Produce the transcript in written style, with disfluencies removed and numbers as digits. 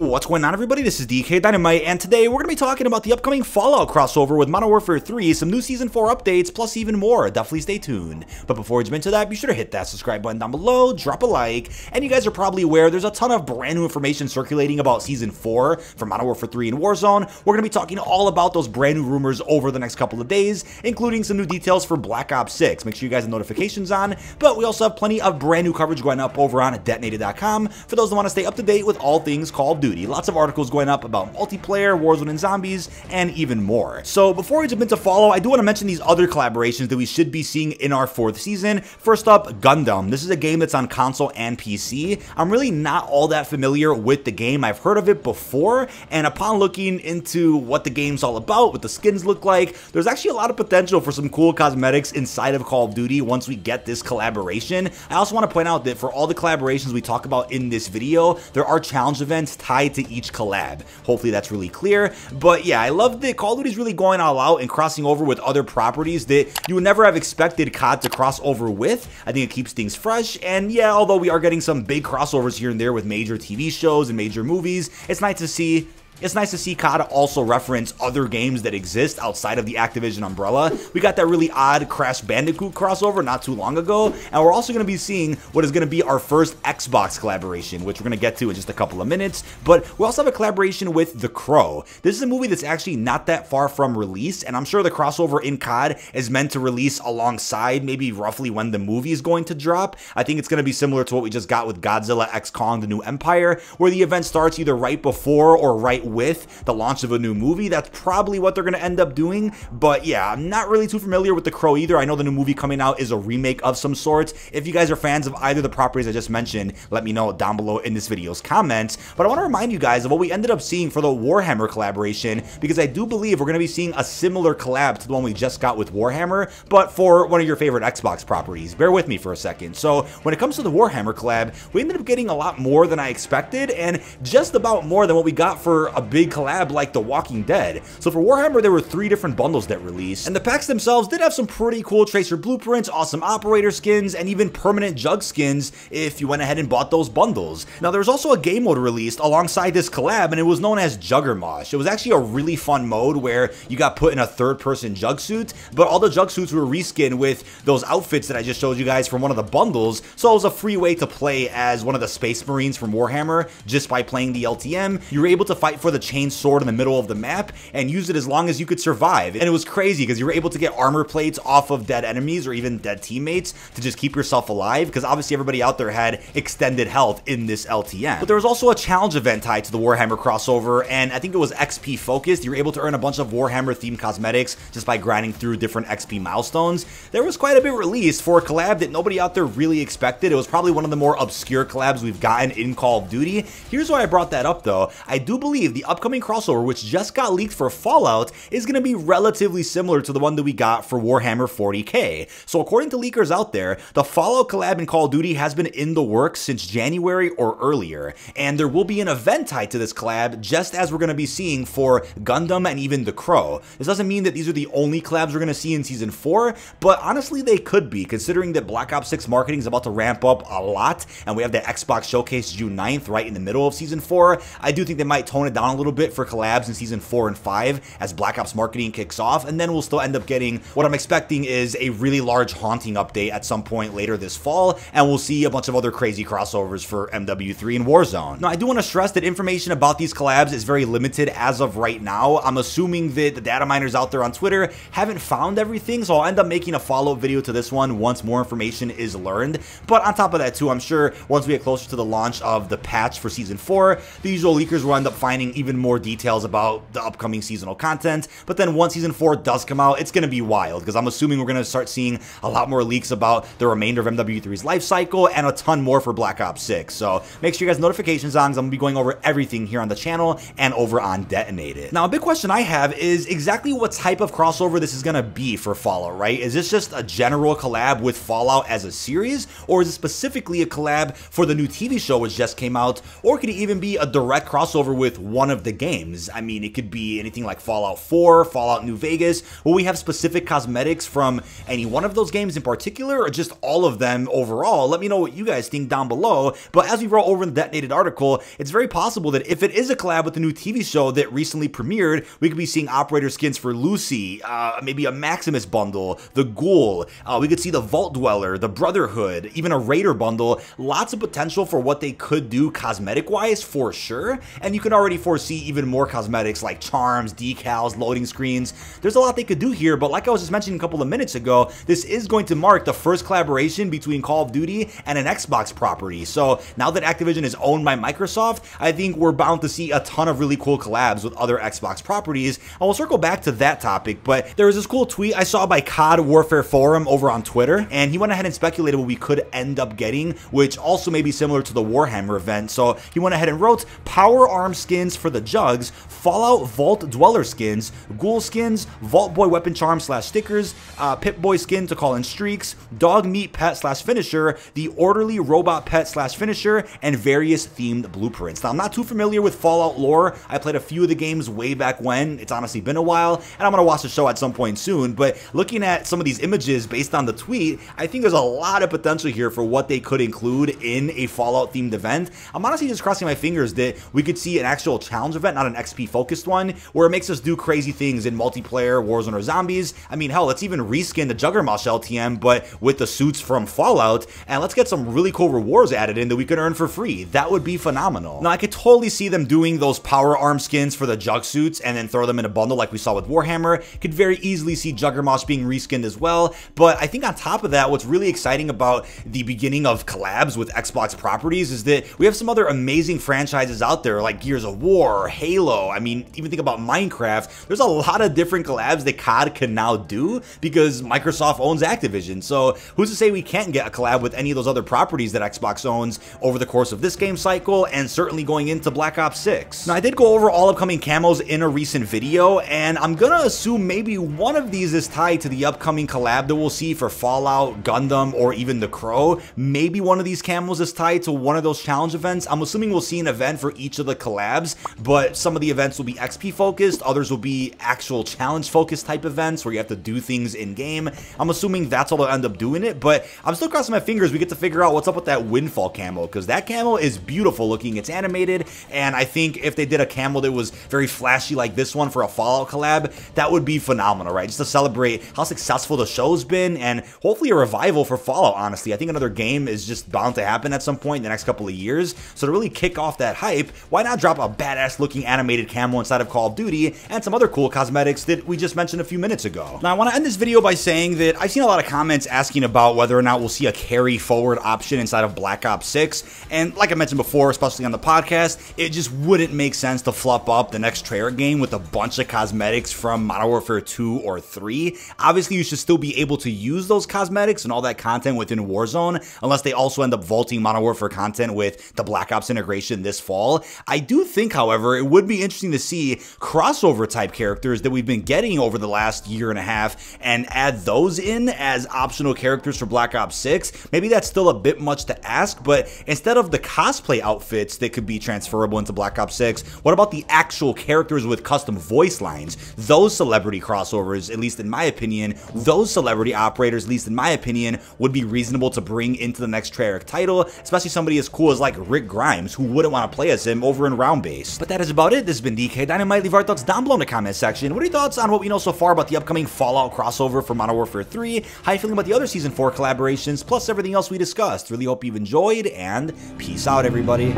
What's going on, everybody? This is DK Dynamite, and today we're going to be talking about the upcoming Fallout crossover with Modern Warfare 3, some new Season 4 updates, plus even more. Definitely stay tuned. But before we jump into that, be sure to hit that subscribe button down below, drop a like, and you guys are probably aware there's a ton of brand new information circulating about Season 4 for Modern Warfare 3 and Warzone. We're going to be talking all about those brand new rumors over the next couple of days, including some new details for Black Ops 6. Make sure you guys have notifications on, but we also have plenty of brand new coverage going up over on detonated.com for those that want to stay up to date with all things Call of Duty. Lots of articles going up about multiplayer, Warzone and zombies, and even more. So before we jump into Follow, I do want to mention these other collaborations that we should be seeing in our 4th season. First up, Gundam. This is a game that's on console and PC. I'm really not all that familiar with the game. I've heard of it before, and upon looking into what the game's all about, what the skins look like, there's actually a lot of potential for some cool cosmetics inside of Call of Duty once we get this collaboration. I also want to point out that for all the collaborations we talk about in this video, there are challenge events tied to each collab. Hopefully that's really clear. But yeah, I love that Call of Duty is really going all out and crossing over with other properties that you would never have expected COD to cross over with. I think it keeps things fresh, and yeah, although we are getting some big crossovers here and there with major TV shows and major movies, it's nice to see COD also reference other games that exist outside of the Activision umbrella. We got that really odd Crash Bandicoot crossover not too long ago, and we're also going to be seeing what is going to be our first Xbox collaboration, which we're going to get to in just a couple of minutes. But we also have a collaboration with The Crow. This is a movie that's actually not that far from release, and I'm sure the crossover in COD is meant to release alongside maybe roughly when the movie is going to drop. I think it's going to be similar to what we just got with Godzilla X Kong: The New Empire, where the event starts either right before or right with the launch of a new movie. That's probably what they're going to end up doing. But yeah, I'm not really too familiar with The Crow either. I know the new movie coming out is a remake of some sort. If you guys are fans of either of the properties I just mentioned, let me know down below in this video's comments. But I want to remind you guys of what we ended up seeing for the Warhammer collaboration, because I do believe we're going to be seeing a similar collab to the one we just got with Warhammer, but for one of your favorite Xbox properties. Bear with me for a second. So when it comes to the Warhammer collab, we ended up getting a lot more than I expected, and just about more than what we got for a big collab like The Walking Dead. So for Warhammer, there were 3 different bundles that released, and the packs themselves did have some pretty cool Tracer blueprints, awesome operator skins, and even permanent Jug skins if you went ahead and bought those bundles. Now, there was also a game mode released alongside this collab, and it was known as Juggermosh. It was actually a really fun mode where you got put in a third-person Jug suit, but all the Jug suits were reskinned with those outfits that I just showed you guys from one of the bundles, so it was a free way to play as one of the Space Marines from Warhammer just by playing the LTM. You were able to fight for the chain sword in the middle of the map and use it as long as you could survive. And it was crazy because you were able to get armor plates off of dead enemies or even dead teammates to just keep yourself alive, because obviously everybody out there had extended health in this LTM. But there was also a challenge event tied to the Warhammer crossover, and I think it was XP focused. You were able to earn a bunch of Warhammer themed cosmetics just by grinding through different XP milestones. There was quite a bit released for a collab that nobody out there really expected. It was probably one of the more obscure collabs we've gotten in Call of Duty. Here's why I brought that up though. I do believe the upcoming crossover, which just got leaked for Fallout, is going to be relatively similar to the one that we got for Warhammer 40k. So according to leakers out there, the Fallout collab in Call of Duty has been in the works since January or earlier, and there will be an event tied to this collab, just as we're going to be seeing for Gundam and even The Crow. This doesn't mean that these are the only collabs we're going to see in Season 4, but honestly they could be, considering that Black Ops 6 marketing is about to ramp up a lot, and we have the Xbox Showcase June 9th right in the middle of Season 4. I do think they might tone it down a little bit for collabs in Season 4 and 5 as Black Ops marketing kicks off, and then we'll still end up getting what I'm expecting is a really large Haunting update at some point later this fall, and we'll see a bunch of other crazy crossovers for MW3 and Warzone. Now, I do want to stress that information about these collabs is very limited as of right now. I'm assuming that the data miners out there on Twitter haven't found everything, so I'll end up making a follow-up video to this one once more information is learned. But on top of that too, I'm sure once we get closer to the launch of the patch for Season 4, the usual leakers will end up finding even more details about the upcoming seasonal content. But then once Season 4 does come out, it's going to be wild, because I'm assuming we're going to start seeing a lot more leaks about the remainder of MW3's life cycle and a ton more for Black Ops 6. So make sure you guys notifications on, because I'm going to be going over everything here on the channel and over on Detonated. Now, a big question I have is exactly what type of crossover this is going to be for Fallout, right? Is this just a general collab with Fallout as a series, or is it specifically a collab for the new TV show which just came out, or could it even be a direct crossover with one one of the games. I mean, it could be anything like Fallout 4, Fallout New Vegas. Will we have specific cosmetics from any one of those games in particular, or just all of them overall? Let me know what you guys think down below. But as we wrote over in the Detonated article, it's very possible that if it is a collab with the new TV show that recently premiered, we could be seeing operator skins for Lucy, maybe a Maximus bundle, the Ghoul, we could see the Vault Dweller, the Brotherhood, even a Raider bundle. Lots of potential for what they could do cosmetic-wise for sure, and you can already foresee even more cosmetics like charms, decals, loading screens. There's a lot they could do here, but like I was just mentioning a couple of minutes ago, this is going to mark the first collaboration between Call of Duty and an Xbox property. So now that Activision is owned by Microsoft, I think we're bound to see a ton of really cool collabs with other Xbox properties, and we'll circle back to that topic. But there was this cool tweet I saw by COD Warfare Forum over on Twitter, and he went ahead and speculated what we could end up getting, which also may be similar to the Warhammer event. So he went ahead and wrote Power Arm skins for the Jugs, Fallout Vault Dweller skins, Ghoul skins, Vault Boy weapon charm / stickers, Pip Boy skin to call in streaks, Dog Meat pet / finisher, the Orderly robot pet / finisher, and various themed blueprints. Now, I'm not too familiar with Fallout lore. I played a few of the games way back when. It's honestly been a while, and I'm gonna watch the show at some point soon. But looking at some of these images based on the tweet, I think there's a lot of potential here for what they could include in a Fallout themed event. I'm honestly just crossing my fingers that we could see an actual challenge event, not an XP focused one, where it makes us do crazy things in multiplayer, Warzone, or Zombies. I mean, hell, let's even reskin the Juggermosh LTM, but with the suits from Fallout, and let's get some really cool rewards added in that we can earn for free. That would be phenomenal. Now, I could totally see them doing those Power Arm skins for the Jug suits and then throw them in a bundle like we saw with Warhammer. Could very easily see Juggermosh being reskinned as well. But I think on top of that, what's really exciting about the beginning of collabs with Xbox properties is that we have some other amazing franchises out there like Gears of War, Halo. I mean, even think about Minecraft. There's a lot of different collabs that COD can now do because Microsoft owns Activision. So who's to say we can't get a collab with any of those other properties that Xbox owns over the course of this game cycle, and certainly going into Black Ops 6. Now, I did go over all upcoming camos in a recent video, and I'm gonna assume maybe one of these is tied to the upcoming collab that we'll see for Fallout, Gundam, or even The Crow. Maybe one of these camos is tied to one of those challenge events. I'm assuming we'll see an event for each of the collabs, but some of the events will be XP focused, others will be actual challenge focused type events where you have to do things in game. I'm assuming that's how they'll end up doing it, but I'm still crossing my fingers we get to figure out what's up with that Windfall camo, because that camo is beautiful looking. It's animated, and I think if they did a camo that was very flashy like this one for a Fallout collab, that would be phenomenal, right? Just to celebrate how successful the show's been, and hopefully a revival for Fallout, honestly. I think another game is just bound to happen at some point in the next couple of years, so to really kick off that hype, why not drop a badass looking animated camo inside of Call of Duty and some other cool cosmetics that we just mentioned a few minutes ago. Now, I want to end this video by saying that I've seen a lot of comments asking about whether or not we'll see a carry forward option inside of Black Ops 6, and like I mentioned before, especially on the podcast, it just wouldn't make sense to fluff up the next Treyarch game with a bunch of cosmetics from Modern Warfare 2 or 3. Obviously, you should still be able to use those cosmetics and all that content within Warzone, unless they also end up vaulting Modern Warfare content with the Black Ops integration this fall. I do think, however, it would be interesting to see crossover type characters that we've been getting over the last year and a half and add those in as optional characters for Black Ops 6. Maybe that's still a bit much to ask, but instead of the cosplay outfits that could be transferable into Black Ops 6, what about the actual characters with custom voice lines? Those celebrity crossovers, at least in my opinion, those celebrity operators, at least in my opinion, would be reasonable to bring into the next Treyarch title, especially somebody as cool as like Rick Grimes, who wouldn't want to play as him over in round base. But that is about it. This has been DK Dynamite. Leave our thoughts down below in the comment section. What are your thoughts on what we know so far about the upcoming Fallout crossover for Modern Warfare 3? How are you feeling about the other Season 4 collaborations, plus everything else we discussed? Really hope you've enjoyed, and peace out, everybody.